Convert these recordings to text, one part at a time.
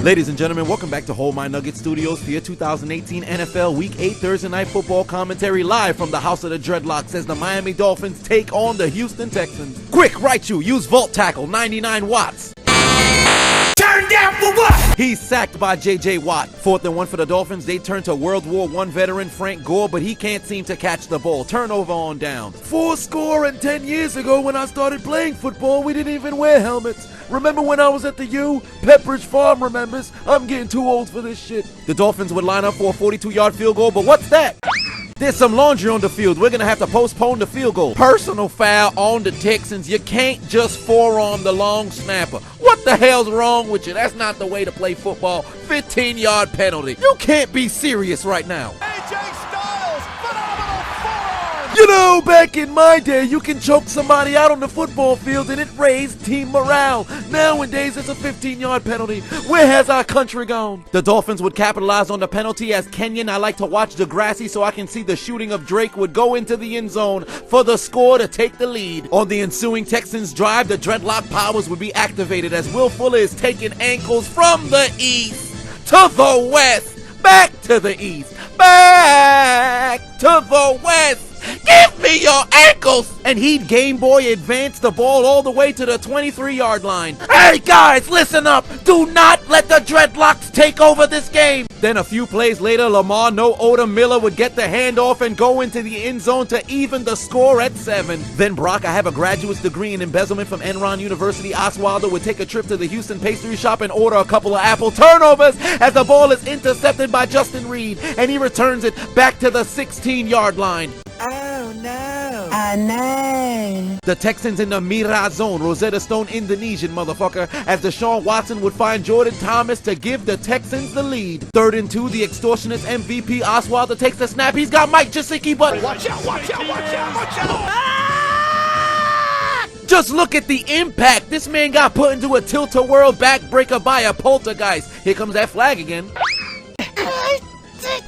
Ladies and gentlemen, welcome back to Hold My Nugget Studios for your 2018 NFL Week 8 Thursday Night Football commentary live from the House of the Dreadlocks as the Miami Dolphins take on the Houston Texans. Quick, right you, use Vault Tackle, 99 watts. Turn down for what? He's sacked by J.J. Watt. 4th and 1 for the Dolphins. They turn to World War I veteran Frank Gore, but he can't seem to catch the ball. Turnover on down. 10 years ago when I started playing football, we didn't even wear helmets. Remember when I was at the U? Pepperidge Farm remembers. I'm getting too old for this shit. The Dolphins would line up for a 42-yard field goal, but what's that? There's some laundry on the field. We're going to have to postpone the field goal. Personal foul on the Texans. You can't just forearm the long snapper. What the hell's wrong with you? That's not the way to play football. 15-yard penalty. You can't be serious right now. AJ Styles, phenomenal forearm. You know, back in my day, you can choke somebody out on the football field and it raised team morale. Nowadays, it's a 15-yard penalty. Where has our country gone? The Dolphins would capitalize on the penalty as Kenyon, I like to watch Degrassi so I can see the shooting of Drake, would go into the end zone for the score to take the lead. On the ensuing Texans drive, the dreadlock powers would be activated as Will Fuller is taking ankles from the east to the west, back to the east, back to the west. Give me your ankles! And he'd Game Boy advance the ball all the way to the 23-yard line. Hey guys, listen up! Do not let the Dreadlocks take over this game! Then a few plays later, Lamar No Odom Miller would get the handoff and go into the end zone to even the score at 7. Then Brock, I have a graduate's degree in embezzlement from Enron University. Oswaldo would take a trip to the Houston pastry shop and order a couple of apple turnovers as the ball is intercepted by Justin Reed and he returns it back to the 16-yard line. Oh no. I know. The Texans in the Mira zone, Rosetta Stone Indonesian motherfucker, as Deshaun Watson would find Jordan Thomas to give the Texans the lead. 3rd and 2, the extortionist MVP Oswaldo takes the snap. He's got Mike Gesicki, but Watch out, watch out, watch out, watch out. Ah! Just look at the impact. This man got put into a tilt-a-whirl backbreaker by a poltergeist. Here comes that flag again.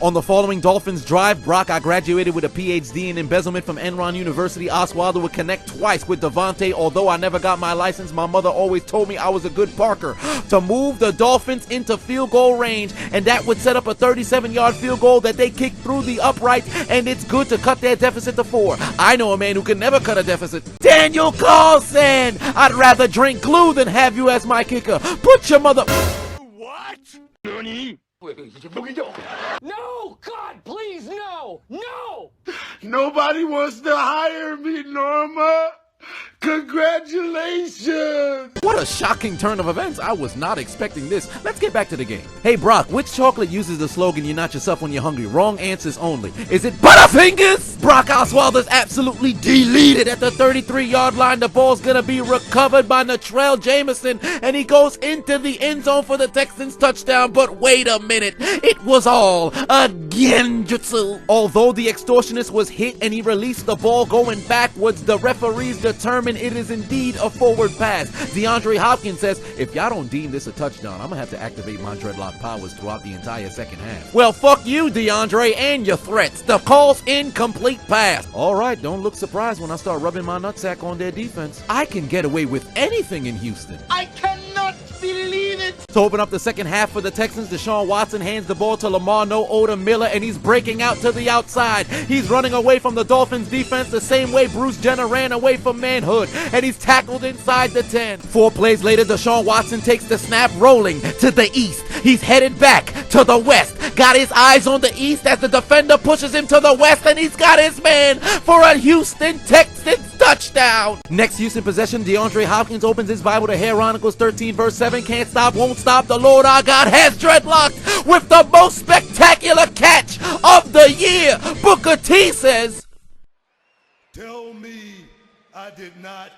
On the following Dolphins drive, Brock, I graduated with a PhD in embezzlement from Enron University. Oswaldo would connect twice with Devontae. Although I never got my license, my mother always told me I was a good parker. To move the Dolphins into field goal range, and that would set up a 37-yard field goal that they kicked through the uprights, and it's good to cut their deficit to 4. I know a man who can never cut a deficit. Daniel Carlson! I'd rather drink glue than have you as my kicker. Put your mother... What? Nani? No, God, please, no, no! Nobody wants to hire me, Norma. Congratulations! What a shocking turn of events. I was not expecting this. Let's get back to the game. Hey, Brock, which chocolate uses the slogan, "You're not yourself when you're hungry"? Wrong answers only. Is it Butterfingers? Brock Oswaldo's absolutely deleted at the 33-yard line. The ball's gonna be recovered by Natrell Jameson, and he goes into the end zone for the Texans touchdown. But wait a minute. It was all a genjutsu. Although the extortionist was hit and he released the ball going backwards, the referees determine it is indeed a forward pass. DeAndre Hopkins says, if y'all don't deem this a touchdown, I'm gonna have to activate my dreadlock powers throughout the entire second half. Well, fuck you, DeAndre, and your threats. The call's incomplete pass. Alright, don't look surprised when I start rubbing my nutsack on their defense. I can get away with anything in Houston. I cannot believe it. To open up the second half for the Texans, Deshaun Watson hands the ball to Lamar No Odom Miller, and he's breaking out to the outside. He's running away from the Dolphins defense the same way Bruce Jenner ran away from manhood, and he's tackled inside the 10. 4 plays later, Deshaun Watson takes the snap, rolling to the east. He's headed back to the west. Got his eyes on the east as the defender pushes him to the west, and he's got his man for a Houston Texans touchdown. Next Houston possession, DeAndre Hopkins opens his Bible to Chronicles 13 verse 7. Can't stop, won't stop. The Lord our God has dreadlocked with the most spectacular catch of the year. Booker T says, Tell me I did not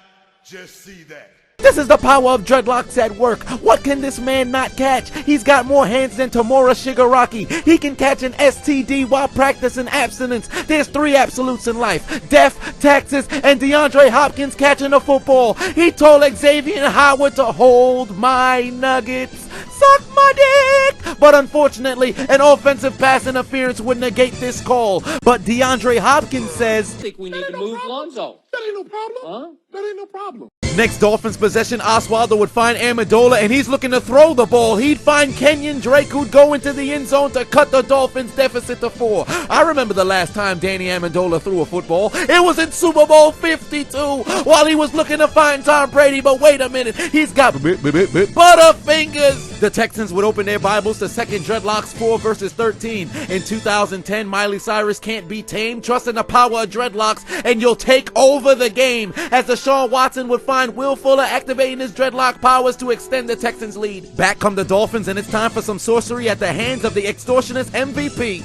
just see that. this is the power of dreadlocks at work. What can this man not catch? He's got more hands than Tamura Shigaraki. He can catch an STD while practicing abstinence. There's 3 absolutes in life: death, taxes, and DeAndre Hopkins catching a football. He told Xavier Howard to hold my nuggets. Suck my dick! But unfortunately, an offensive pass interference would negate this call. But DeAndre Hopkins says, I think we need to move Lonzo. That ain't no problem. Huh? That ain't no problem. Next Dolphins possession, Oswaldo would find Amendola, and he's looking to throw the ball. He'd find Kenyon Drake, who'd go into the end zone to cut the Dolphins' deficit to 4. I remember the last time Danny Amendola threw a football. It was in Super Bowl 52 while he was looking to find Tom Brady, but wait a minute, he's got butterfingers. The Texans would open their Bibles to 2nd Dreadlocks 4 verses 13. In 2010, Miley Cyrus can't be tamed. Trust in the power of dreadlocks and you'll take over the game. As Deshaun Watson would find Will Fuller activating his dreadlock powers to extend the Texans' lead. Back come the Dolphins, and it's time for some sorcery at the hands of the extortionist MVP.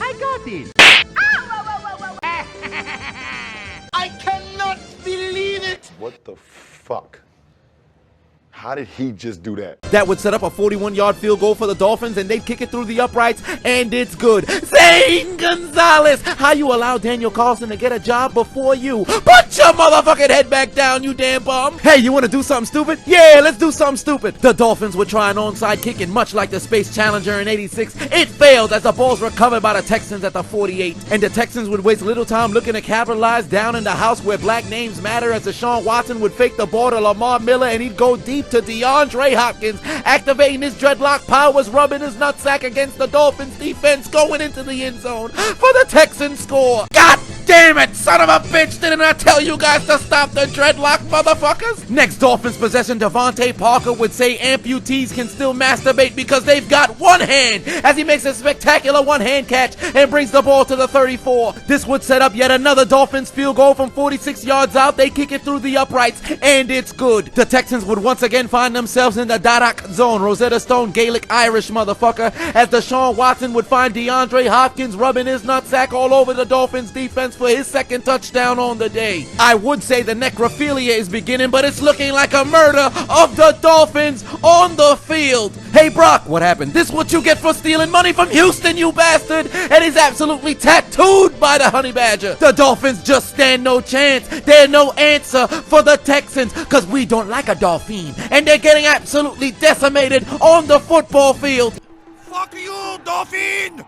I got this. I cannot believe it. What the fuck? How did he just do that? That would set up a 41-yard field goal for the Dolphins, and they'd kick it through the uprights, and it's good. Zane Gonzalez! How you allow Daniel Carlson to get a job before you? Put your motherfucking head back down, you damn bum! Hey, you want to do something stupid? Yeah, let's do something stupid. The Dolphins would try an onside kick, and much like the Space Challenger in '86, it failed as the ball's recovered by the Texans at the 48. And the Texans would waste little time looking to capitalize down in the house where black names matter, as Deshaun Watson would fake the ball to Lamar Miller, and he'd go deep to DeAndre Hopkins, activating his dreadlock powers, rubbing his nutsack against the Dolphins defense, going into the end zone for the Texans score. God damn it, son of a bitch, didn't I tell you guys to stop the dreadlock, motherfuckers? Next Dolphins possession, Devontae Parker would say amputees can still masturbate because they've got one hand, as he makes a spectacular one-hand catch and brings the ball to the 34. This would set up yet another Dolphins field goal from 46 yards out. They kick it through the uprights, and it's good. The Texans would once again find themselves in the Dadak zone, Rosetta Stone Gaelic Irish motherfucker, as Deshaun Watson would find DeAndre Hopkins rubbing his nutsack all over the Dolphins defense for his 2nd touchdown on the day. I would say the necrophilia is beginning, but it's looking like a murder of the Dolphins on the field. Hey Brock, what happened? This what you get for stealing money from Houston, you bastard! And he's absolutely tattooed by the honey badger. The Dolphins just stand no chance. They're no answer for the Texans, cause we don't like a dolphin, and they're getting absolutely decimated on the football field. Fuck you, Dolphin!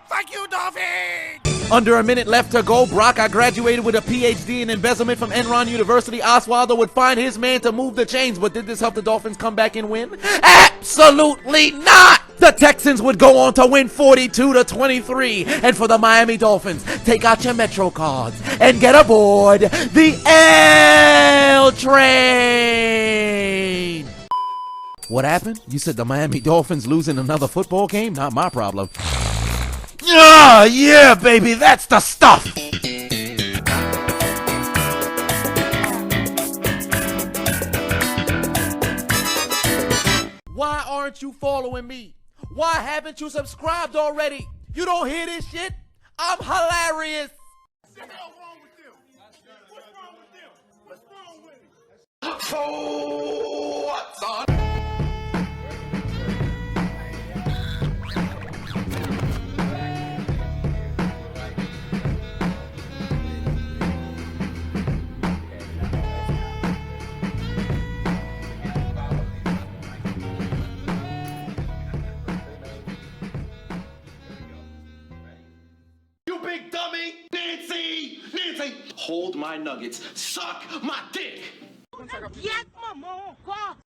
Fuck you, Dolphin! Under a minute left to go, Brock, I graduated with a PhD in embezzlement from Enron University. Oswaldo would find his man to move the chains, but did this help the Dolphins come back and win? Absolutely not! The Texans would go on to win 42-23. And for the Miami Dolphins, take out your Metro cards and get aboard the L train. What happened? You said the Miami Dolphins losing another football game? Not my problem. Ah, yeah, baby, that's the stuff! Why aren't you following me? Why haven't you subscribed already? You don't hear this shit? I'm hilarious! What the hell wrong with them? What's wrong with them? What's wrong with them? So what's on? Big dummy! Nancy! Hold my nuggets. Suck my dick!